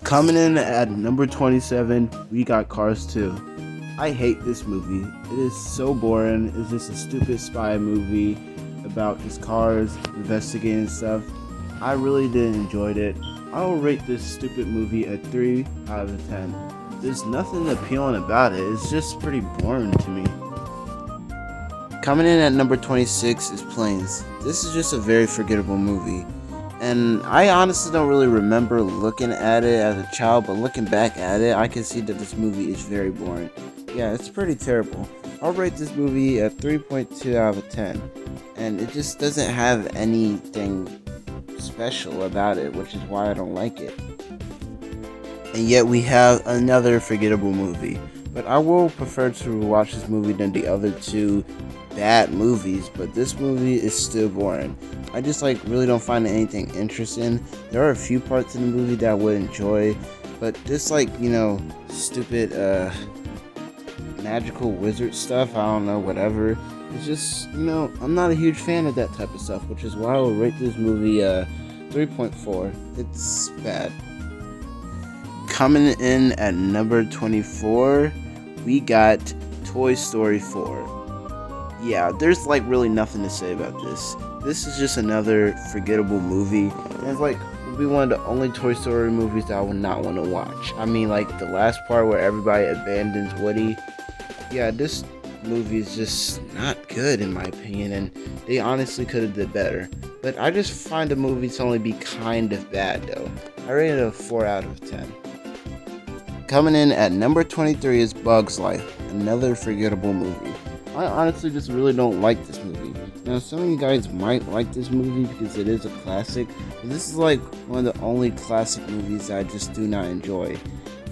Coming in at number 27, we got Cars 2. I hate this movie. It is so boring. It's just a stupid spy movie about just cars, investigating stuff. I really didn't enjoy it. I will rate this stupid movie a 3 out of 10. There's nothing appealing about it. It's just pretty boring to me. Coming in at number 26 is Planes. This is just a very forgettable movie. And I honestly don't really remember looking at it as a child, but looking back at it, I can see that this movie is very boring. Yeah, it's pretty terrible. I'll rate this movie a 3.2 out of 10. And it just doesn't have anything special about it, which is why I don't like it. And yet we have another forgettable movie. But I will prefer to watch this movie than the other two bad movies, but this movie is still boring. I just really don't find anything interesting. There are a few parts in the movie that I would enjoy, but just stupid magical wizard stuff, I don't know, whatever. It's just, I'm not a huge fan of that type of stuff, which is why I would rate this movie 3.4. It's bad. Coming in at number 24, we got Toy Story 4. Yeah, there's really nothing to say about this. This is just another forgettable movie. And it's would be one of the only Toy Story movies that I would not want to watch. I mean, the last part where everybody abandons Woody. Yeah, this movie is just not good in my opinion, and they honestly could have did better. But I just find the movie to only be kind of bad though. I rated it a 4 out of 10. Coming in at number 23 is Bug's Life, another forgettable movie. I honestly just really don't like this movie. Now, some of you guys might like this movie because it is a classic, but this is one of the only classic movies that I just do not enjoy.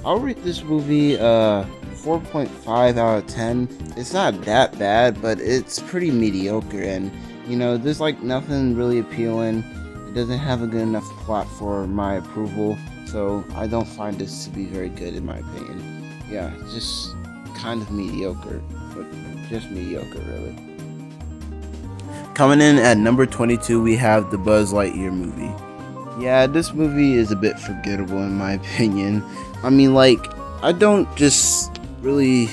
I'll rate this movie 4.5 out of 10. It's not that bad, but it's pretty mediocre, and there's nothing really appealing. It doesn't have a good enough plot for my approval, so I don't find this to be very good in my opinion. Yeah, it's just kind of mediocre, but just mediocre really. Coming in at number 22, we have the Buzz Lightyear movie. Yeah, this movie is a bit forgettable in my opinion. I mean, I don't just really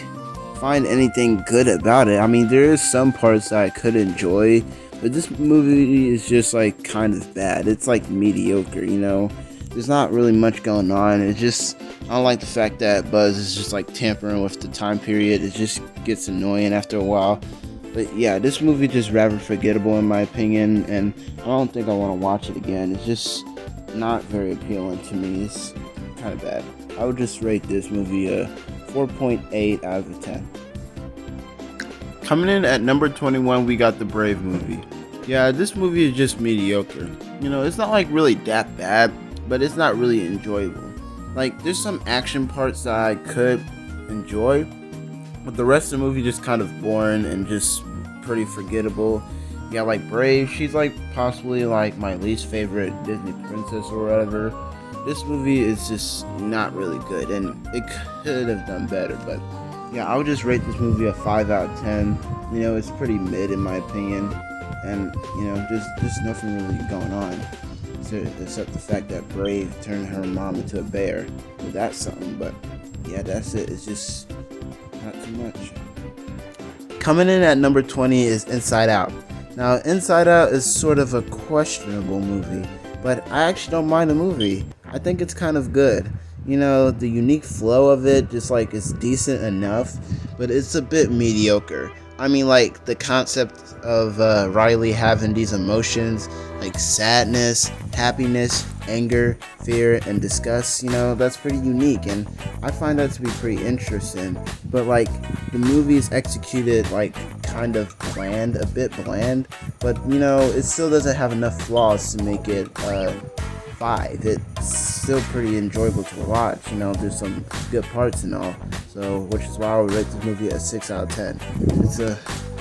find anything good about it. I mean, there is some parts that I could enjoy, but this movie is just kind of bad. It's mediocre, There's not really much going on. It's just, I don't like the fact that Buzz is just tampering with the time period. It just gets annoying after a while. But yeah, this movie is just rather forgettable in my opinion, and I don't think I want to watch it again. It's just not very appealing to me. It's kind of bad. I would just rate this movie a 4.8 out of 10. Coming in at number 21, we got the Brave movie. Yeah, this movie is just mediocre. It's not really that bad, but it's not really enjoyable. There's some action parts that I could enjoy, but the rest of the movie just kind of boring and just pretty forgettable. Yeah, Brave, she's possibly my least favorite Disney princess or whatever. This movie is just not really good, and it could have done better, but yeah, I would just rate this movie a 5 out of 10. It's pretty mid in my opinion, and there's nothing really going on except the fact that Brave turned her mom into a bear. Well, that's something, but yeah, that's it. It's just not too much. Coming in at number 20 is Inside Out. Now, Inside Out is sort of a questionable movie, but I actually don't mind the movie. I think it's kind of good. The unique flow of it just is decent enough, but it's a bit mediocre. I mean, the concept of Riley having these emotions sadness, happiness, anger, fear, and disgust, that's pretty unique, and I find that to be pretty interesting. But the movie is executed kind of bland, a bit bland, but it still doesn't have enough flaws to make it 5. It's still pretty enjoyable to watch. There's some good parts and all, so which is why I would rate this movie a 6 out of 10. It's a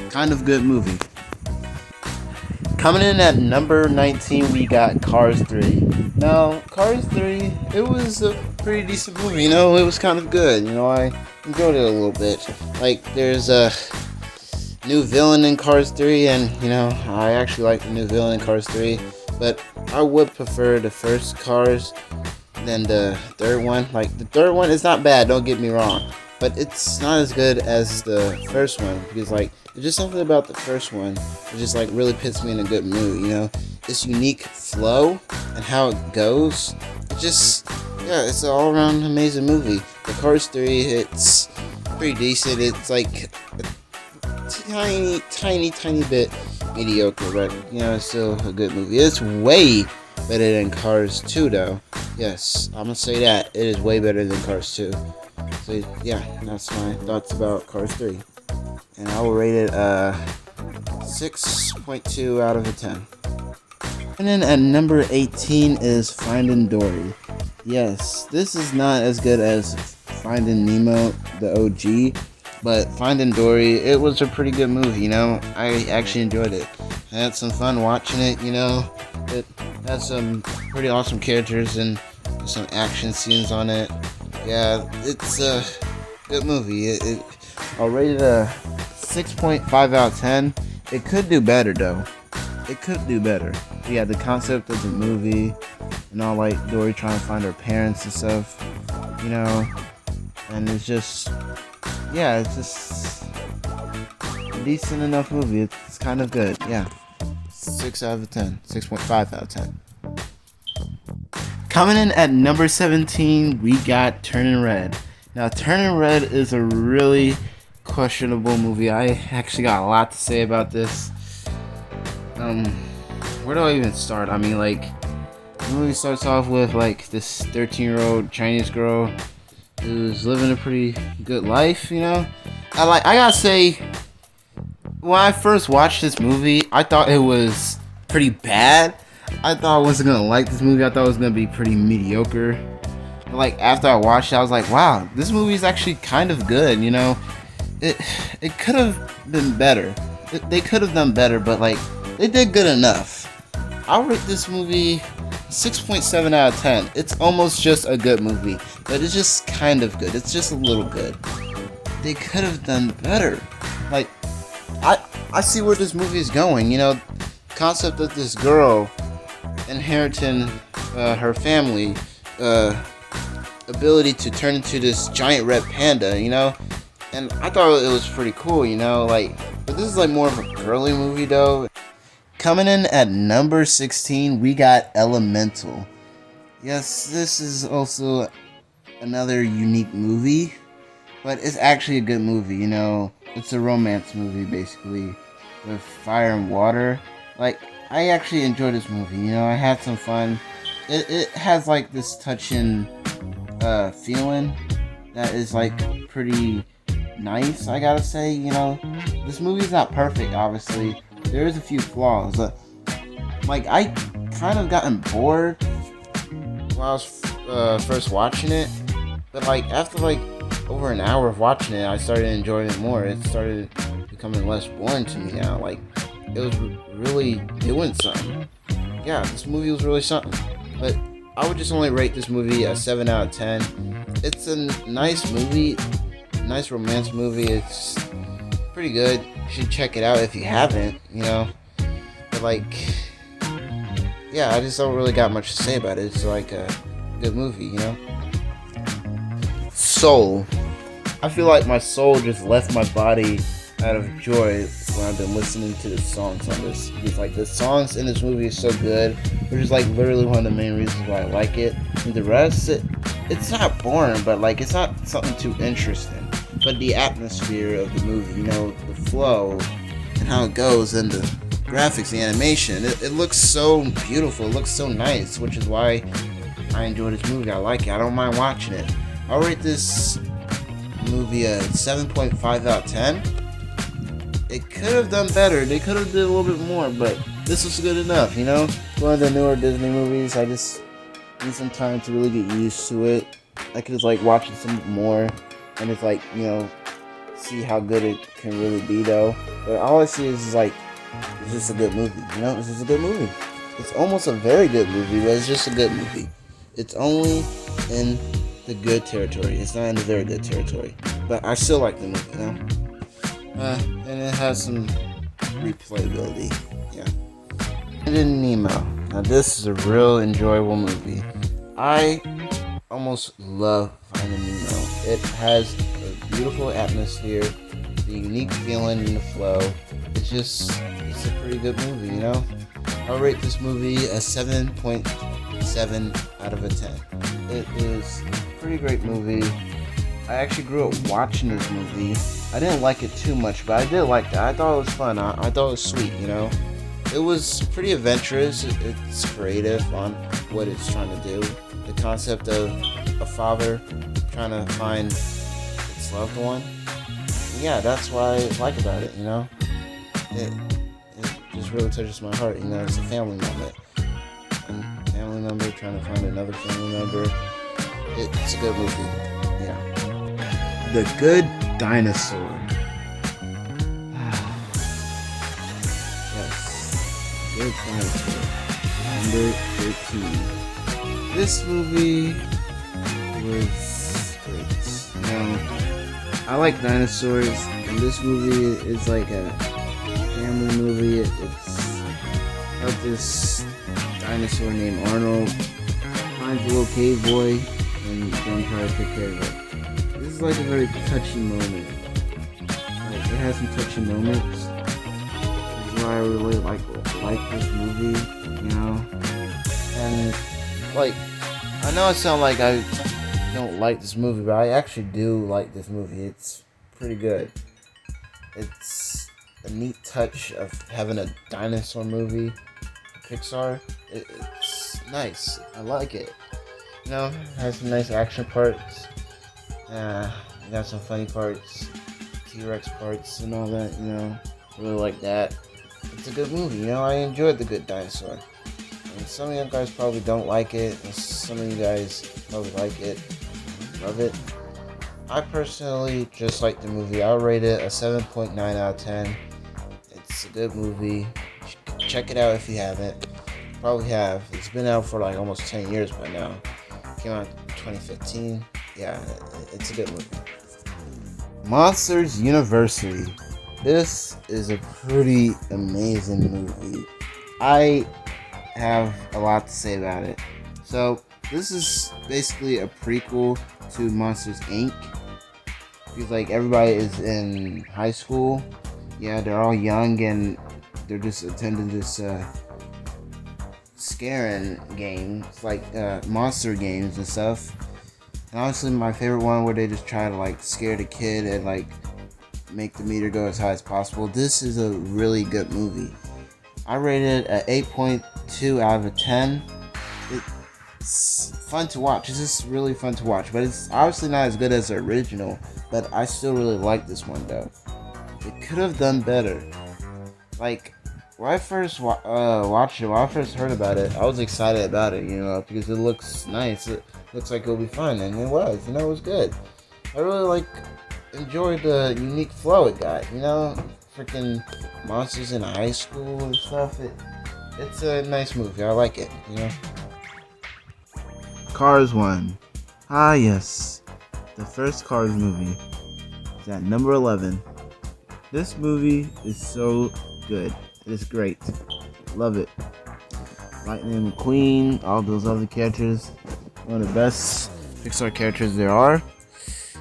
kind of good movie. Coming in at number 19, we got Cars 3. Now, Cars 3, it was a pretty decent movie, it was kind of good, I enjoyed it a little bit. There's a new villain in Cars 3, and, I actually like the new villain in Cars 3, but I would prefer the first Cars than the third one. Like the third one is not bad, don't get me wrong, but it's not as good as the first one because like there's just something about the first one that just like really puts me in a good mood. You know, its unique flow and how it goes. It just it's an all around amazing movie. The Cars 3, it's pretty decent. It's like a tiny bit mediocre, but you know, it's still a good movie. It's way better than Cars 2, though. Yes, I'm gonna say that. It is way better than Cars 2. So, yeah, that's my thoughts about Cars 3. And I will rate it 6.2 out of a 10. And then at number 18 is Finding Dory. Yes, this is not as good as Finding Nemo, the OG, but Finding Dory, it was a pretty good movie, you know? I actually enjoyed it. I had some fun watching it, you know? It had some pretty awesome characters and some action scenes on it. Yeah, it's a good movie. I'll rate it a 6.5 out of 10. It could do better, though. It could do better. Yeah, the concept of the movie and all, like, Dory trying to find her parents and stuff, you know? And it's just a decent enough movie. It's kind of good, yeah. 6 out of 10. 6.5 out of 10. Coming in at number 17, we got Turning Red. Now, Turning Red is a really questionable movie. I actually got a lot to say about this. Where do I even start? I mean, like, the movie starts off with, like, this 13-year-old Chinese girl who's living a pretty good life, you know? I gotta say, when I first watched this movie, I thought it was pretty bad. I thought I wasn't gonna like this movie. I thought it was gonna be pretty mediocre. But like after I watched it, I was like, wow, this movie is actually kind of good. You know, it could have been better. They could have done better, but like they did good enough. I'll rate this movie 6.7 out of 10. It's almost just a good movie, but it's just kind of good. It's just a little good. They could have done better. Like I see where this movie is going. You know, concept of this girl inheriting her family ability to turn into this giant red panda, you know, and I thought it was pretty cool, you know, like, but this is like more of a girly movie though. Coming in at number 16, we got Elemental. Yes, this is also another unique movie, but it's actually a good movie, you know. It's a romance movie basically with fire and water. Like, I actually enjoyed this movie, you know, I had some fun. It has like this touching feeling that is like pretty nice, I gotta say, you know. This movie's not perfect, obviously. There is a few flaws. Like, I kind of gotten bored when I was first watching it, but like after like over an hour of watching it, I started enjoying it more. It started becoming less boring to me now. Like, it was really doing something. Yeah, this movie was really something. But I would just only rate this movie a 7 out of 10. It's a nice movie, nice romance movie. It's pretty good. You should check it out if you haven't, you know. But like, yeah, I just don't really got much to say about it. It's like a good movie, you know. Soul. I feel like my soul just left my body out of joy when I've been listening to the songs on this. Because like the songs in this movie is so good, which is like literally one of the main reasons why I like it. And the rest, it's not boring, but like it's not something too interesting. But the atmosphere of the movie, you know, the flow and how it goes, and the graphics, the animation, it looks so beautiful. It looks so nice, which is why I enjoy this movie. I like it. I don't mind watching it. I'll rate this movie a 7.5 out of 10. It could have done better. They could have did a little bit more, but this was good enough, you know? One of the newer Disney movies. I just need some time to really get used to it. I could just like watch it some more and it's like, you know, see how good it can really be though. But all I see is like, it's just a good movie, you know? It's just a good movie. It's almost a very good movie, but it's just a good movie. It's only in the good territory. It's not in the very good territory. But I still like the movie, you know? And it has some replayability. Yeah. And then Nemo. Now this is a real enjoyable movie. I almost love Finding Nemo. It has a beautiful atmosphere, the unique feeling and the flow. It's a pretty good movie, you know? I'll rate this movie a 7.7 out of a 10. It is a pretty great movie. I actually grew up watching this movie. I didn't like it too much, but I did like it. I thought it was fun. I thought it was sweet, you know? It was pretty adventurous. It's creative on what it's trying to do. The concept of a father trying to find its loved one. Yeah, that's what I like about it, you know? It just really touches my heart, you know? It's a family moment. And family member trying to find another family member. It's a good movie. Yeah. The Good Dinosaur. Yes. Good Dinosaur. Number 13. This movie was great. You know, I like dinosaurs, and this movie is like a family movie. It's about this dinosaur named Arnold finds a little cave boy and then tries to take care of it. This is like a very touching moment. Like, it has some touching moments. This is why I really like this movie, you know. And like, I know it sounds like I don't like this movie, but I actually do like this movie. It's pretty good. It's a neat touch of having a dinosaur movie. Pixar. It's nice. I like it. You know, it has some nice action parts. You got some funny parts, T-Rex parts, and all that. You know, really like that. It's a good movie. You know, I enjoyed The Good Dinosaur. And some of you guys probably don't like it, and some of you guys probably like it, love it. I personally just like the movie. I'll rate it a 7.9 out of 10. It's a good movie. Check it out if you haven't. Probably have. It's been out for like almost 10 years by now. Came out in 2015. Yeah, it's a good movie. Monsters University. This is a pretty amazing movie. I have a lot to say about it. So, this is basically a prequel to Monsters Inc. Because like everybody is in high school. Yeah, they're all young and they're just attending this scaring game. It's like monster games and stuff. And honestly, my favorite one where they just try to like scare the kid and like make the meter go as high as possible. This is a really good movie. I rated it at 8.2 out of 10. It's fun to watch. It's just really fun to watch. But it's obviously not as good as the original. But I still really like this one though. It could have done better. Like, when I first watched it, when I first heard about it, I was excited about it, you know, because it looks nice. It looks like it'll be fun, and it was. You know, it was good. I really enjoyed the unique flow it got. You know, freaking monsters in high school and stuff. It's a nice movie. I like it. You know. Cars 1. Ah, yes. The first Cars movie is at number 11. This movie is so good. It is great. Love it. Lightning McQueen, all those other characters. One of the best Pixar characters there are.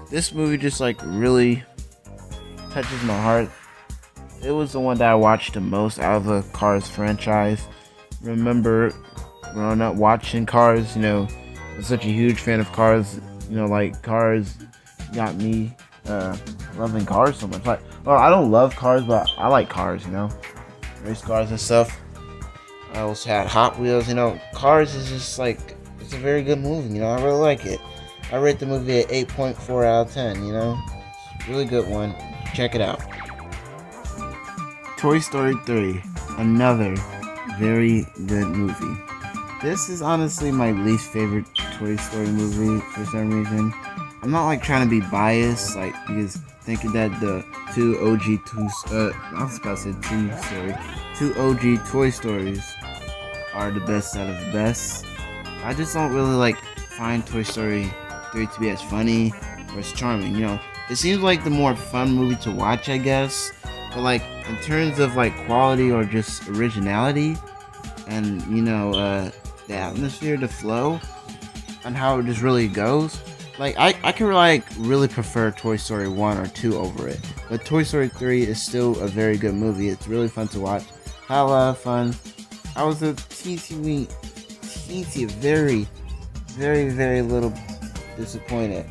This movie just really touches my heart. It was the one that I watched the most out of the Cars franchise. Remember growing up watching Cars, you know, I'm such a huge fan of Cars. You know, like Cars got me loving Cars so much. Well, I don't love Cars, but I like Cars, you know, race cars and stuff. I also had Hot Wheels, you know. Cars is just it's a very good movie, you know. I really like it. I rate the movie at 8.4 out of 10, you know. It's a really good one. Check it out. Toy Story 3, another very good movie. This is honestly my least favorite Toy Story movie for some reason. I'm not trying to be biased, because thinking that the two OG Toy Stories are the best out of the best. I just don't really find Toy Story 3 to be as funny or as charming, you know. It seems like the more fun movie to watch, I guess. But in terms of quality or just originality and, you know, the atmosphere, the flow, on how it just really goes. Like I can like really prefer Toy Story 1 or 2 over it. But Toy Story 3 is still a very good movie. It's really fun to watch. Had a lot of fun. I was a very little disappointed.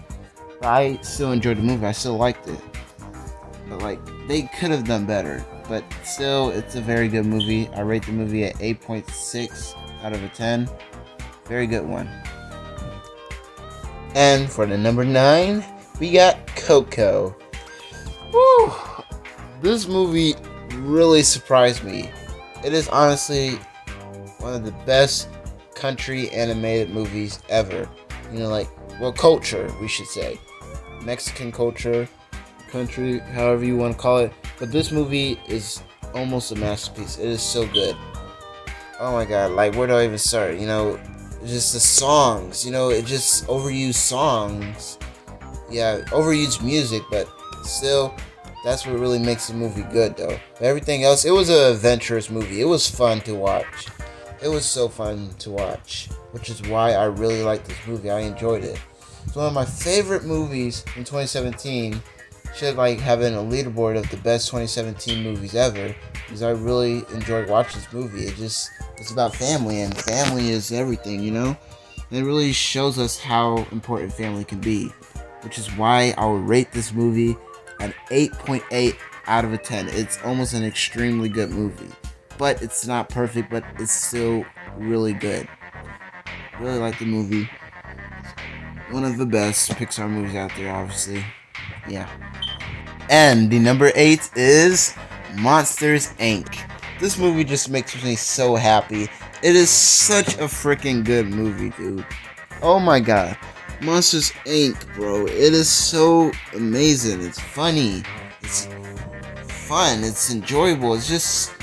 But I still enjoyed the movie. I still liked it. But like they could have done better. But still, it's a very good movie. I rate the movie at 8.6 out of a 10. Very good one. And for the number 9, we got Coco. Woo! This movie really surprised me. It is honestly one of the best country animated movies ever. You know, like, well, culture, we should say. Mexican culture, country, however you want to call it. But this movie is almost a masterpiece. It is so good. Oh my god, like, where do I even start? You know, just the songs, you know, it just overused songs. Yeah, overused music, but still, that's what really makes the movie good, though. Everything else, it was an adventurous movie. It was fun to watch. It was so fun to watch, which is why I really liked this movie. I enjoyed it. It's one of my favorite movies in 2017. Should like having a leaderboard of the best 2017 movies ever, because I really enjoyed watching this movie. It's about family, and family is everything, you know? And it really shows us how important family can be, which is why I would rate this movie an 8.8 out of a 10. It's almost an extremely good movie, but it's not perfect, but it's still really good. Really like the movie. One of the best Pixar movies out there, obviously. Yeah. And the number 8 is Monsters, Inc. This movie just makes me so happy. It is such a freaking good movie, dude. Oh my god. Monsters, Inc., bro. It is so amazing. It's funny. It's fun. It's enjoyable. It's just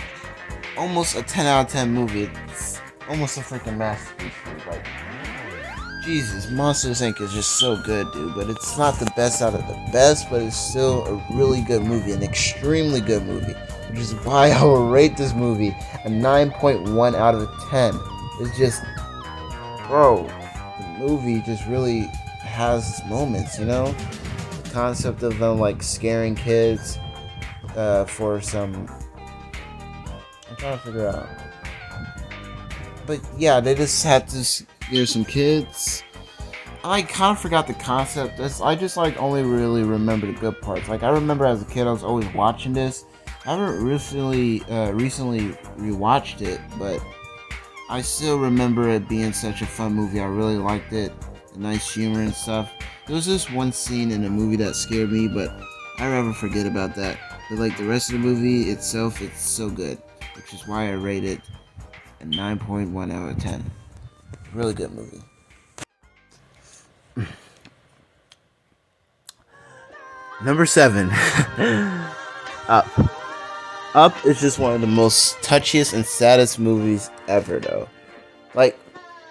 almost a 10 out of 10 movie. It's almost a freaking masterpiece, dude. Like, Jesus, Monsters Inc. is just so good, dude. But it's not the best out of the best, but it's still a really good movie, an extremely good movie, which is why I will rate this movie a 9.1 out of 10. It's just, bro, the movie just really has its moments, you know? The concept of them, like, scaring kids for some... I'm trying to figure out. But yeah, they just had to scare some kids. I kind of forgot the concept. I just like only really remember the good parts. Like I remember as a kid, I was always watching this. I haven't recently rewatched it, but I still remember it being such a fun movie. I really liked it. The nice humor and stuff. There was this one scene in the movie that scared me, but I never forget about that. But like the rest of the movie itself, it's so good, which is why I rate it a 9.1 out of 10. Really good movie. Number 7. Up. Up is just one of the most touchiest and saddest movies ever, though. Like,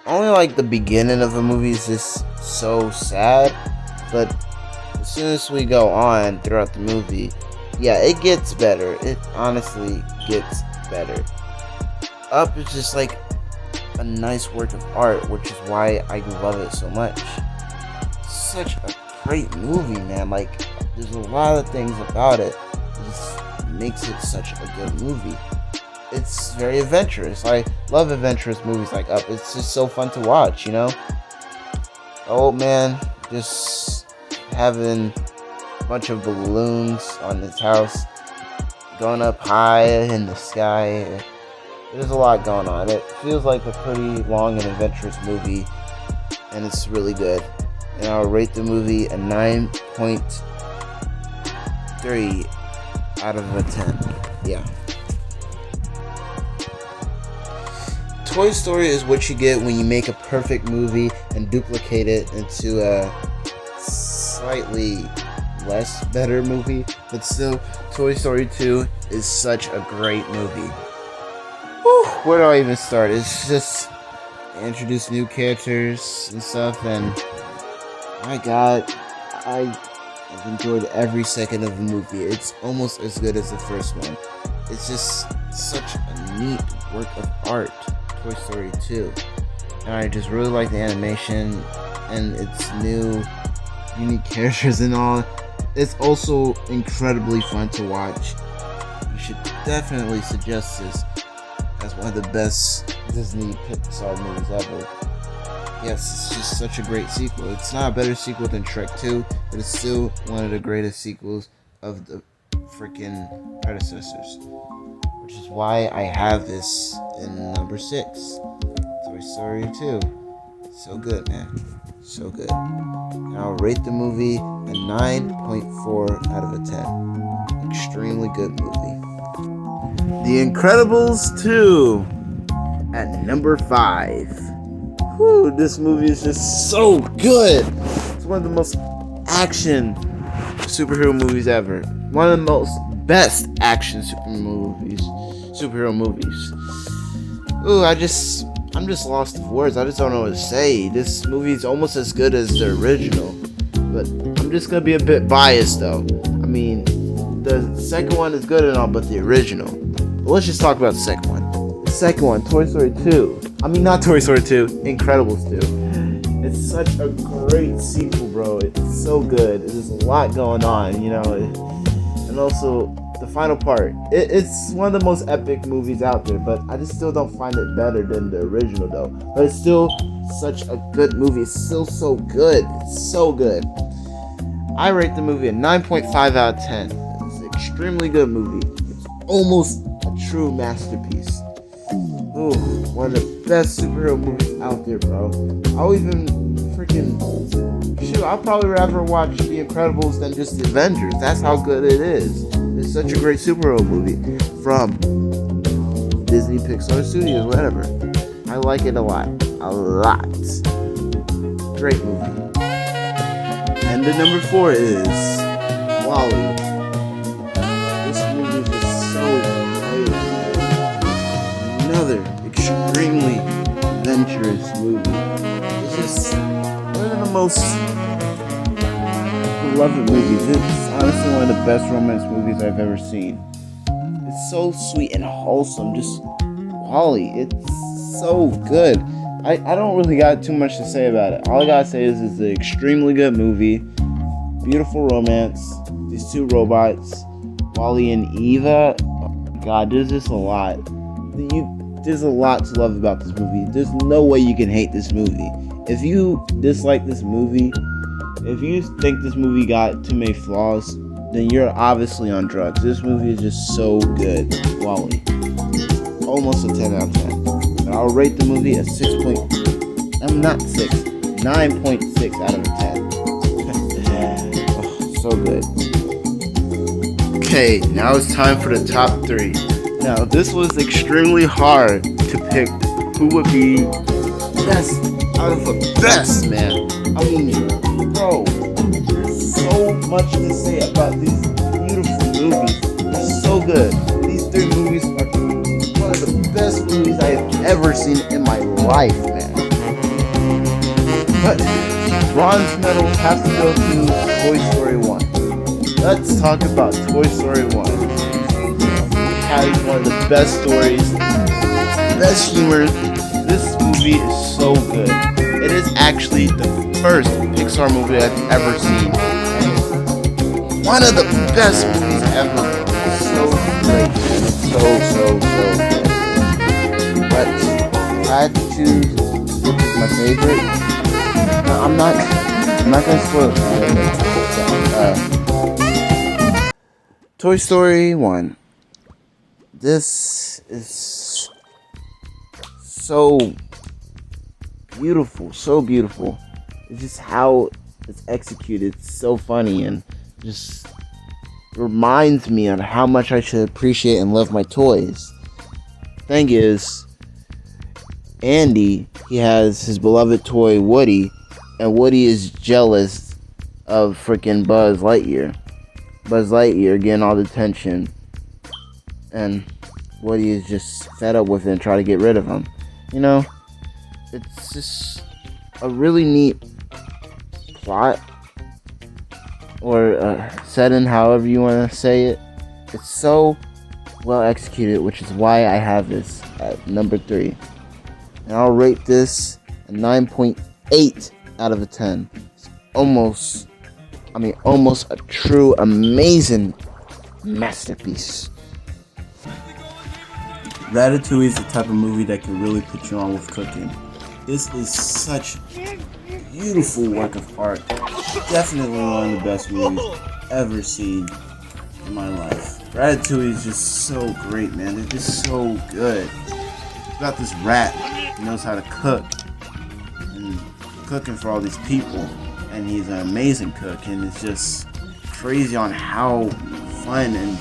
only like the beginning of the movie is just so sad, but as soon as we go on throughout the movie, yeah, it gets better. It honestly gets better. Up is just like a nice work of art, which is why I love it so much. Such a great movie, man. Like, there's a lot of things about it that just makes it such a good movie. It's very adventurous. I love adventurous movies like Up. It's just so fun to watch, you know? The old man just having a bunch of balloons on his house, going up high in the sky. There's a lot going on. It feels like a pretty long and adventurous movie, and it's really good. And I'll rate the movie a 9.3 out of a 10. Yeah. Toy Story is what you get when you make a perfect movie and duplicate it into a slightly less better movie. But still, Toy Story 2 is such a great movie. Whew, where do I even start? It's just introduce new characters and stuff, and my god, I've enjoyed every second of the movie. It's almost as good as the first one. It's just such a neat work of art, Toy Story 2. and I just really like the animation and its new unique characters and all. It's also incredibly fun to watch. You should definitely suggest this as one of the best Disney Pixar movies ever. Yes, it's just such a great sequel. It's not a better sequel than Shrek 2, but it's still one of the greatest sequels of the freaking predecessors. Which is why I have this in number 6. Toy Story 2. So good, man. So good. And I'll rate the movie a 9.4 out of a 10. Extremely good movie. The Incredibles 2 at number 5. Whew, this movie is just so good. It's one of the most action superhero movies ever. One of the most best action superhero movies. Ooh, I'm just lost of words. I just don't know what to say. This movie is almost as good as the original, but I'm just gonna be a bit biased though. I mean, the second one is good and all, but the original. But let's just talk about the second one. The second one, Toy Story 2. I mean, not Toy Story 2, Incredibles 2. It's such a great sequel, bro. It's so good. There's a lot going on, you know. And also, the final part. It's one of the most epic movies out there, but I just still don't find it better than the original, though. But it's still such a good movie. It's still so good. It's so good. I rate the movie a 9.5 out of 10. It's an extremely good movie. It's almost a true masterpiece. Ooh, one of the best superhero movies out there, bro. I'll even freaking... Shoot, I'll probably rather watch The Incredibles than just The Avengers. That's how good it is. It's such a great superhero movie from Disney, Pixar Studios, whatever. I like it a lot. A lot. Great movie. And the number 4 is WALL-E. This movie is just so great. Another extremely adventurous movie. It's just one of the most beloved movies. It's honestly one of the best romance movies I've ever seen. It's so sweet and wholesome. Just WALL-E. It's so good. I don't really got too much to say about it. All I gotta say is it's an extremely good movie. Beautiful romance. These two robots, WALL-E and Eva. Oh my God, there's just a lot. There's a lot to love about this movie. There's no way you can hate this movie. If you dislike this movie, if you think this movie got too many flaws, then you're obviously on drugs. This movie is just so good. WALL-E. Almost a 10 out of 10. And I'll rate the movie a 9.6 out of a 10. Oh, so good. Okay, now it's time for the top 3. Now, this was extremely hard to pick who would be best out of the best, man. I mean, bro, there's so much to say about these beautiful movies. They're so good. These 3 movies are one of the best movies I have ever seen in my life, man. But bronze medal has to go to Toy Story 1. Let's talk about Toy Story 1. Has one of the best stories, best humor. This movie is so good. It is actually the first Pixar movie I've ever seen. And one of the best movies ever. It's so great. It's so good. But if I had to choose which is my favorite, I'm not gonna spoil it. Toy Story 1. This is so beautiful, so beautiful. It's just how it's executed. It's so funny and just reminds me on how much I should appreciate and love my toys. Thing is, Andy, he has his beloved toy Woody, and Woody is jealous of freaking Buzz Lightyear. Buzz Lightyear getting all the attention, and Woody is just fed up with it and try to get rid of him. You know, it's just a really neat plot or setting, however you want to say it. It's so well executed, which is why I have this at number 3. And I'll rate this 9.8 out of a 10. It's almost a true amazing masterpiece. Ratatouille is the type of movie that can really put you on with cooking. This is such beautiful work of art. Definitely one of the best movies ever seen in my life. Ratatouille is just so great, man. It's just so good. It's about this rat who knows how to cook and cooking for all these people, and he's an amazing cook, and it's just crazy on how fun and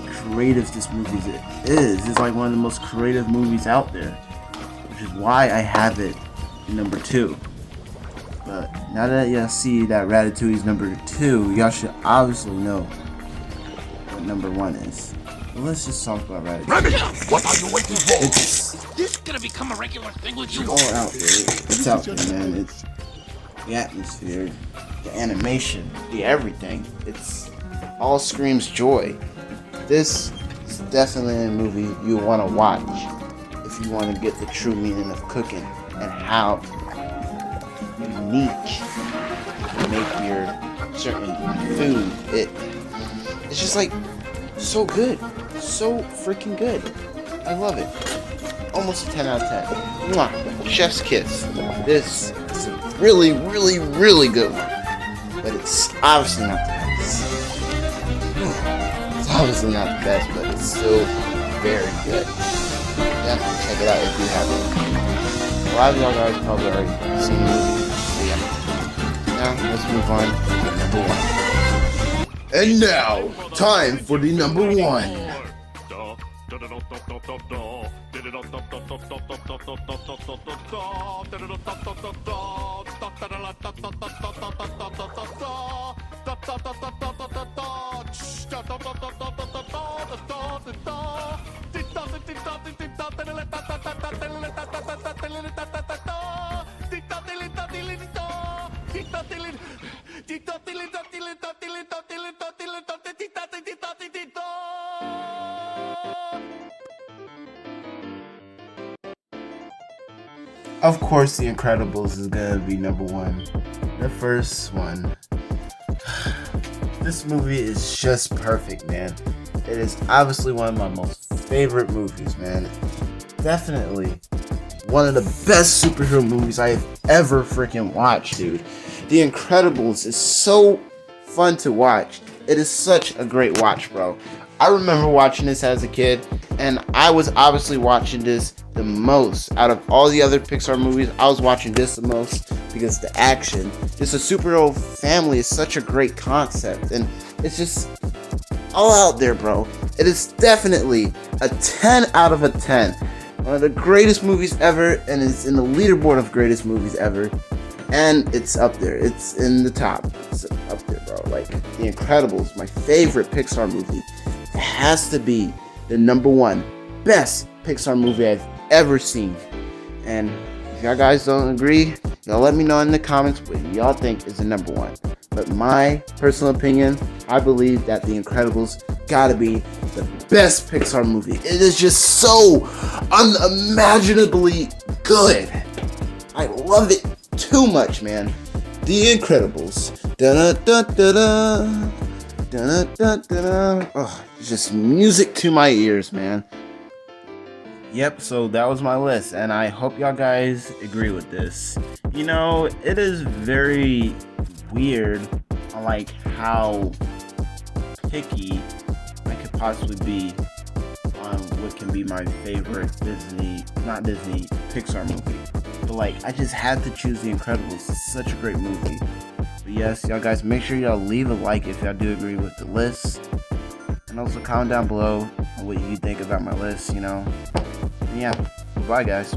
creative this movie is. It's like one of the most creative movies out there, which is why I have it in number 2. But now that y'all see that Ratatouille is number 2, y'all should obviously know what number 1 is. But let's just talk about Ratatouille. What are you waiting for? It's This gonna become a regular thing with you. all out there. It's out there, man. It's the atmosphere, the animation, the everything. It's all screams joy. This is definitely a movie you want to watch if you want to get the true meaning of cooking and how unique you make your certain food. It's just like so good, so freaking good. I love it. Almost a 10 out of 10. Mwah. Chef's kiss. This is a really, really, really good one, but it's obviously not the best. It's obviously not the best, but it's still very good. Definitely check it out if you haven't. A lot of y'all guys probably already seen the movie, so yeah. Now, let's move on to number 1. And now, time for the number 1. Of course, The Incredibles is gonna be number 1. The first one. This movie is just perfect, man. It is obviously one of my most favorite movies, man. Definitely one of the best superhero movies I have ever freaking watched, dude. The Incredibles is so fun to watch. It is such a great watch, bro. I remember watching this as a kid, and I was obviously watching this the most out of all the other Pixar movies. I was watching this the most because the action, just a superhero family, is such a great concept, and it's just all out there, bro. It is definitely a 10 out of a 10. One of the greatest movies ever, and it's in the leaderboard of greatest movies ever, and it's up there. It's in the top. It's up there, bro. Like, The Incredibles, my favorite Pixar movie. It has to be the number 1 best Pixar movie I've ever seen. And if y'all guys don't agree, y'all let me know in the comments what y'all think is the number 1. But my personal opinion, I believe that The Incredibles gotta be the best Pixar movie. It is just so unimaginably good. I love it too much, man. The Incredibles. Da-da-da-da-da. Da-da-da-da-da. Oh, it's just music to my ears, man. Yep, so that was my list, and I hope y'all guys agree with this. You know, it is very weird on like how picky I could possibly be on what can be my favorite Pixar movie. But like, I just had to choose The Incredibles. It's such a great movie. But yes, y'all guys, make sure y'all leave a like if y'all do agree with the list. And also comment down below on what you think about my list, you know. And yeah, bye guys.